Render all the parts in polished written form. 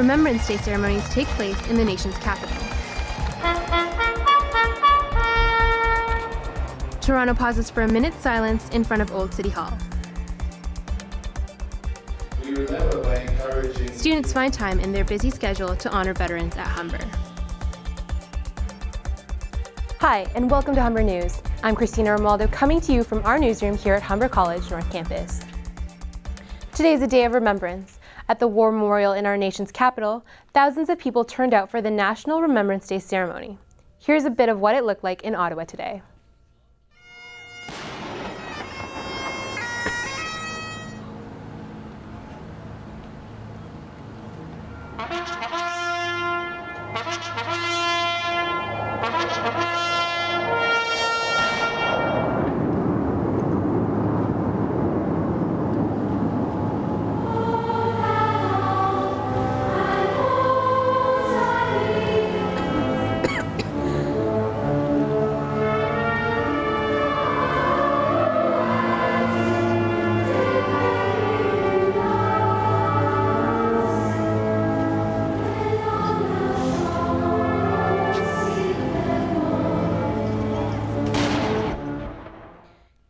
Remembrance Day ceremonies take place in the nation's capital. Toronto pauses for a minute's silence in front of Old City Hall. We remember by encouraging Students find time in their busy schedule to honor veterans at Humber. Hi, and welcome to Humber News. I'm Christina Romualdo, coming to you from our newsroom here at Humber College North Campus. Today is a day of remembrance. At the War Memorial in our nation's capital, thousands of people turned out for the National Remembrance Day ceremony. Here's a bit of what it looked like in Ottawa today.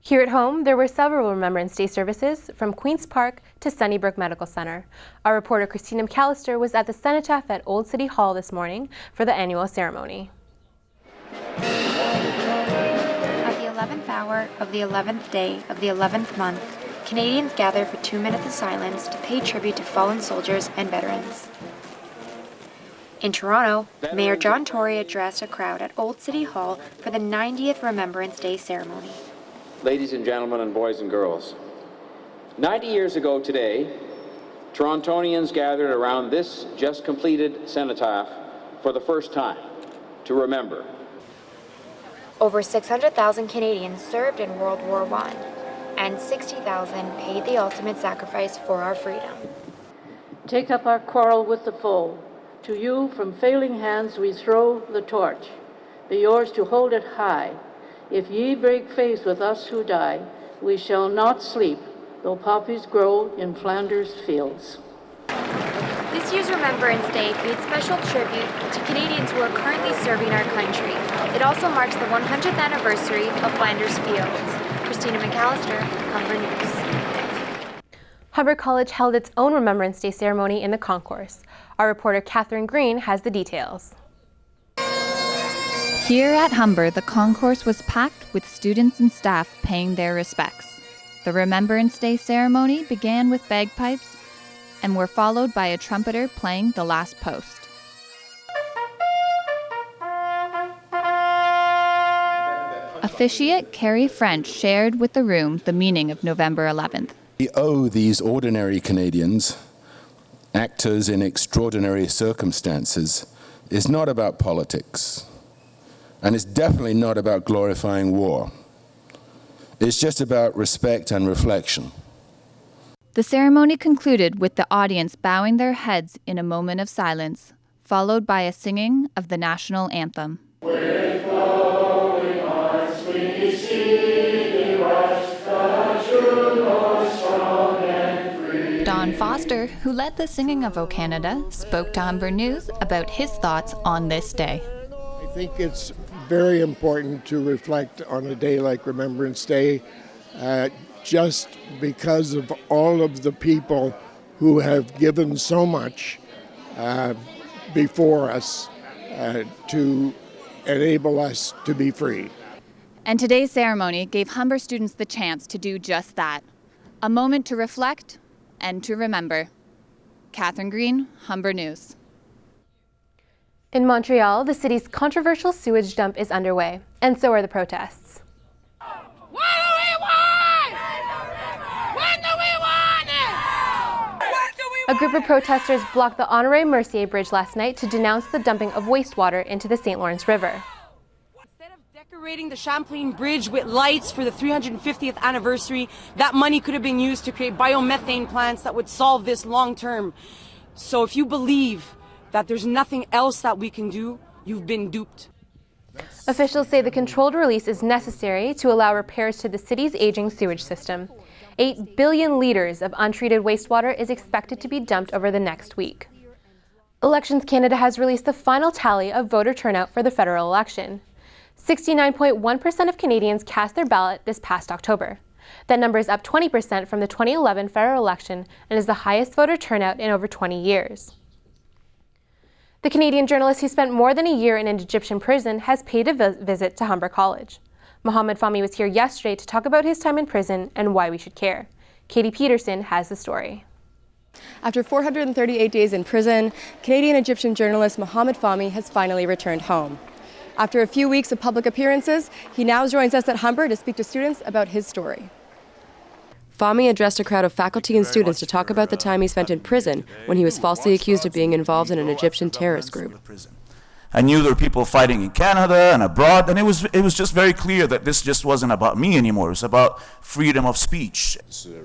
Here at home, there were several Remembrance Day services from Queen's Park to Sunnybrook Medical Center. Our reporter Christina McAllister was at the cenotaph at Old City Hall this morning for the annual ceremony. At the 11th hour of the 11th day of the 11th month, Canadians gather for 2 minutes of silence to pay tribute to fallen soldiers and veterans. In Toronto, Mayor John Tory addressed a crowd at Old City Hall for the 90th Remembrance Day ceremony. Ladies and gentlemen and boys and girls, 90 years ago today, Torontonians gathered around this just completed cenotaph for the first time to remember. Over 600,000 Canadians served in World War I, and 60,000 paid the ultimate sacrifice for our freedom. Take up our quarrel with the foe. To you from failing hands we throw the torch. Be yours to hold it high. If ye break faith with us who die, we shall not sleep, though poppies grow in Flanders fields. This year's Remembrance Day paid special tribute to Canadians who are currently serving our country. It also marks the 100th anniversary of Flanders Fields. Christina McAllister, Humber News. Humber College held its own Remembrance Day ceremony in the concourse. Our reporter Catherine Green has the details. Here at Humber, the concourse was packed with students and staff paying their respects. The Remembrance Day ceremony began with bagpipes and were followed by a trumpeter playing the last post. Officiate Carrie French shared with the room the meaning of November 11th. We owe these ordinary Canadians, actors in extraordinary circumstances, is not about politics. And it's definitely not about glorifying war. It's just about respect and reflection. The ceremony concluded with the audience bowing their heads in a moment of silence, followed by a singing of the national anthem. With flowing hearts we see thee rush, the true North strong and free. Don Foster, who led the singing of O Canada, spoke to Humber News about his thoughts on this day. I think it's very important to reflect on a day like Remembrance Day, just because of all of the people who have given so much before us to enable us to be free. And today's ceremony gave Humber students the chance to do just that. A moment to reflect and to remember. Catherine Green, Humber News. In Montreal, the city's controversial sewage dump is underway, and so are the protests. What do we want? When do we want it? When do we A group of protesters blocked the Honoré Mercier Bridge last night to denounce the dumping of wastewater into the St. Lawrence River. Instead of decorating the Champlain Bridge with lights for the 350th anniversary, that money could have been used to create biomethane plants that would solve this long term. So if you believe that there's nothing else that we can do, you've been duped. Officials say the controlled release is necessary to allow repairs to the city's aging sewage system. 8 billion liters of untreated wastewater is expected to be dumped over the next week. Elections Canada has released the final tally of voter turnout for the federal election. 69.1% of Canadians cast their ballot this past October. That number is up 20% from the 2011 federal election and is the highest voter turnout in over 20 years. The Canadian journalist who spent more than a year in an Egyptian prison has paid a visit to Humber College. Mohamed Fahmy was here yesterday to talk about his time in prison and why we should care. Katie Peterson has the story. After 438 days in prison, Canadian-Egyptian journalist Mohamed Fahmy has finally returned home. After a few weeks of public appearances, he now joins us at Humber to speak to students about his story. Fahmy addressed a crowd of faculty and students to talk about the time he spent in prison when he was falsely accused of being involved in an Egyptian terrorist group. I knew there were people fighting in Canada and abroad, and it was just very clear that this just wasn't about me anymore. It was about freedom of speech.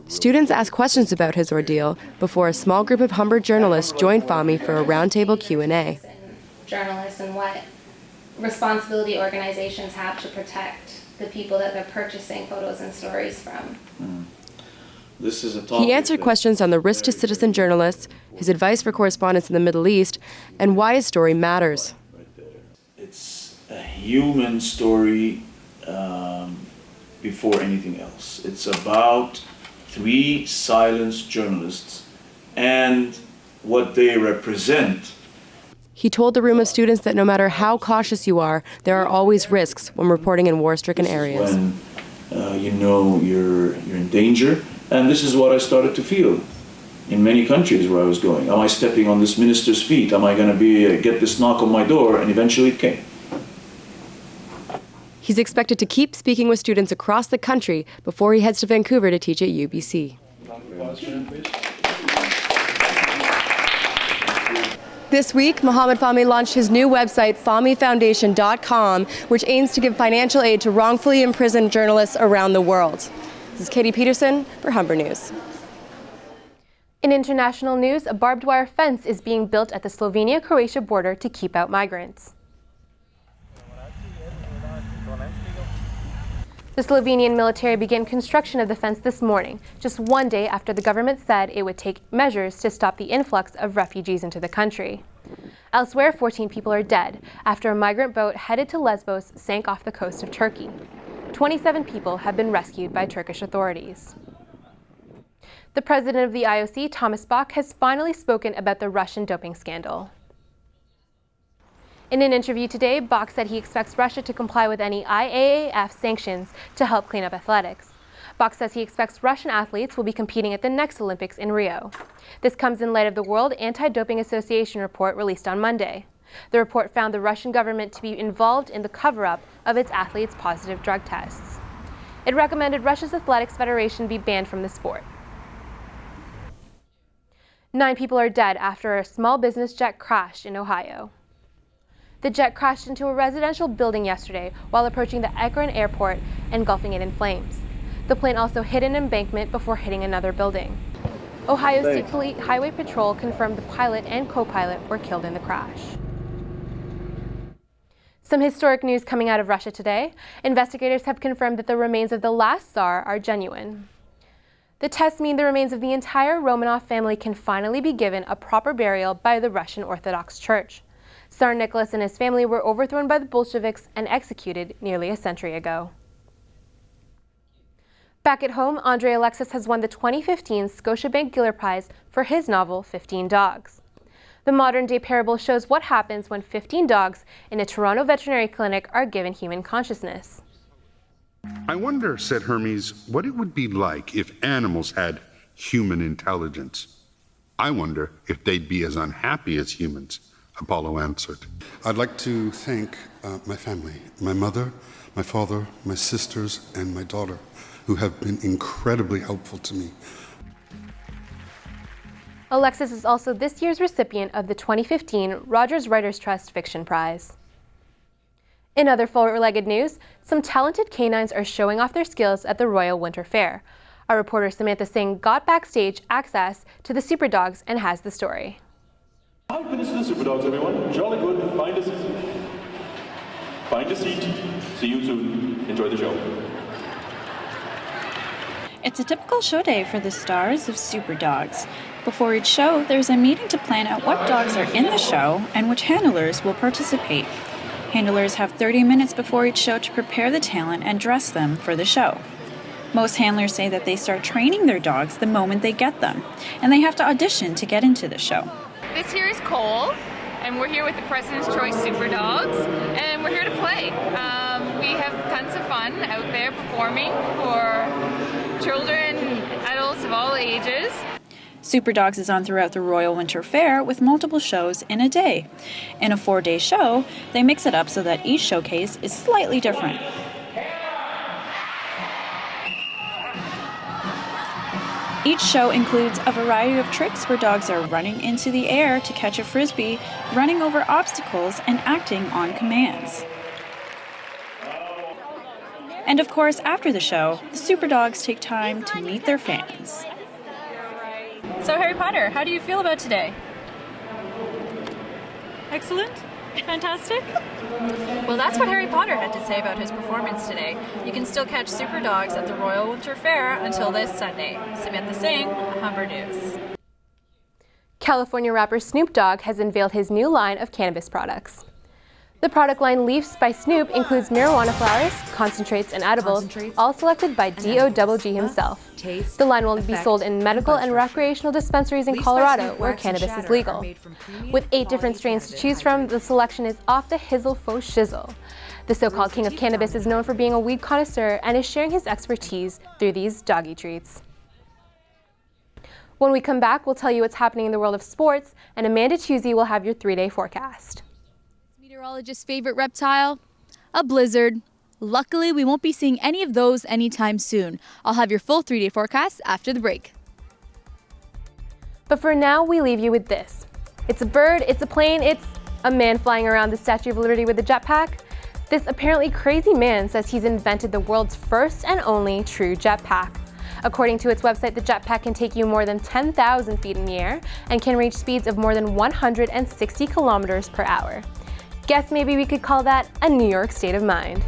Students asked questions about his ordeal before a small group of Humber journalists joined Fahmy for a roundtable Q&A. Journalists and what responsibility organizations have to protect the people that they're purchasing photos and stories from. He answered questions on the risk to citizen journalists, his advice for correspondents in the Middle East, and why his story matters. It's a human story before anything else. It's about 3 silenced journalists and what they represent. He told the room of students that no matter how cautious you are, there are always risks when reporting in war-stricken areas. When you know you're in danger, and this is what I started to feel in many countries where I was going. Am I stepping on this minister's feet? Am I going to get this knock on my door? And eventually it came. He's expected to keep speaking with students across the country before he heads to Vancouver to teach at UBC. This week, Mohamed Fahmy launched his new website, FahmyFoundation.com, which aims to give financial aid to wrongfully imprisoned journalists around the world. This is Katie Peterson for Humber News. In international news, a barbed wire fence is being built at the Slovenia-Croatia border to keep out migrants. The Slovenian military began construction of the fence this morning, just one day after the government said it would take measures to stop the influx of refugees into the country. Elsewhere, 14 people are dead after a migrant boat headed to Lesbos sank off the coast of Turkey. 27 people have been rescued by Turkish authorities. The president of the IOC, Thomas Bach, has finally spoken about the Russian doping scandal. In an interview today, Bach said he expects Russia to comply with any IAAF sanctions to help clean up athletics. Bach says he expects Russian athletes will be competing at the next Olympics in Rio. This comes in light of the World Anti-Doping Association report released on Monday. The report found the Russian government to be involved in the cover-up of its athletes' positive drug tests. It recommended Russia's Athletics Federation be banned from the sport. 9 people are dead after a small business jet crashed in Ohio. The jet crashed into a residential building yesterday while approaching the Akron airport, engulfing it in flames. The plane also hit an embankment before hitting another building. Ohio State Police Highway Patrol confirmed the pilot and co-pilot were killed in the crash. Some historic news coming out of Russia today. Investigators have confirmed that the remains of the last Tsar are genuine. The tests mean the remains of the entire Romanov family can finally be given a proper burial by the Russian Orthodox Church. Tsar Nicholas and his family were overthrown by the Bolsheviks and executed nearly a century ago. Back at home, Andre Alexis has won the 2015 Scotiabank Giller Prize for his novel, 15 Dogs. The modern-day parable shows what happens when 15 dogs in a Toronto veterinary clinic are given human consciousness. I wonder, said Hermes, what it would be like if animals had human intelligence. I wonder if they'd be as unhappy as humans, Apollo answered. I'd like to thank my family, my mother, my father, my sisters, and my daughter, who have been incredibly helpful to me. Alexis is also this year's recipient of the 2015 Rogers Writers Trust Fiction Prize. In other four-legged news, some talented canines are showing off their skills at the Royal Winter Fair. Our reporter Samantha Singh got backstage access to the Super Dogs and has the story. 5 minutes to the Super Dogs, everyone. Jolly good. Find a seat. See you soon. Enjoy the show. It's a typical show day for the stars of Super Dogs. Before each show, there's a meeting to plan out what dogs are in the show and which handlers will participate. Handlers have 30 minutes before each show to prepare the talent and dress them for the show. Most handlers say that they start training their dogs the moment they get them, and they have to audition to get into the show. This here is Cole, and we're here with the President's Choice Super Dogs, and we're here to play. We have tons of fun out there performing for children, adults of all ages. Super Dogs is on throughout the Royal Winter Fair with multiple shows in a day. In a 4-day show, they mix it up so that each showcase is slightly different. Each show includes a variety of tricks where dogs are running into the air to catch a frisbee, running over obstacles, and acting on commands. And of course, after the show, the Super Dogs take time to meet their fans. So Harry Potter, how do you feel about today? Excellent? Fantastic? Well, that's what Harry Potter had to say about his performance today. You can still catch Super Dogs at the Royal Winter Fair until this Sunday. Samantha Singh, Humber News. California rapper Snoop Dogg has unveiled his new line of cannabis products. The product line Leafs by Snoop includes marijuana flowers, concentrates, and edibles, all selected by D.O.G. himself. The line will be sold in medical and recreational dispensaries in Colorado, where cannabis is legal. With 8 different strains to choose from, the selection is off the hizzle faux shizzle. The so-called king of cannabis is known for being a weed connoisseur and is sharing his expertise through these doggy treats. When we come back, we'll tell you what's happening in the world of sports, and Amanda Tuesday will have your 3-day forecast. Meteorologist's favorite reptile? A blizzard. Luckily, we won't be seeing any of those anytime soon. I'll have your full 3-day forecast after the break. But for now, we leave you with this. It's a bird, it's a plane, it's a man flying around the Statue of Liberty with a jetpack. This apparently crazy man says he's invented the world's first and only true jetpack. According to its website, the jetpack can take you more than 10,000 feet in the air and can reach speeds of more than 160 kilometers per hour. Guess maybe we could call that a New York state of mind.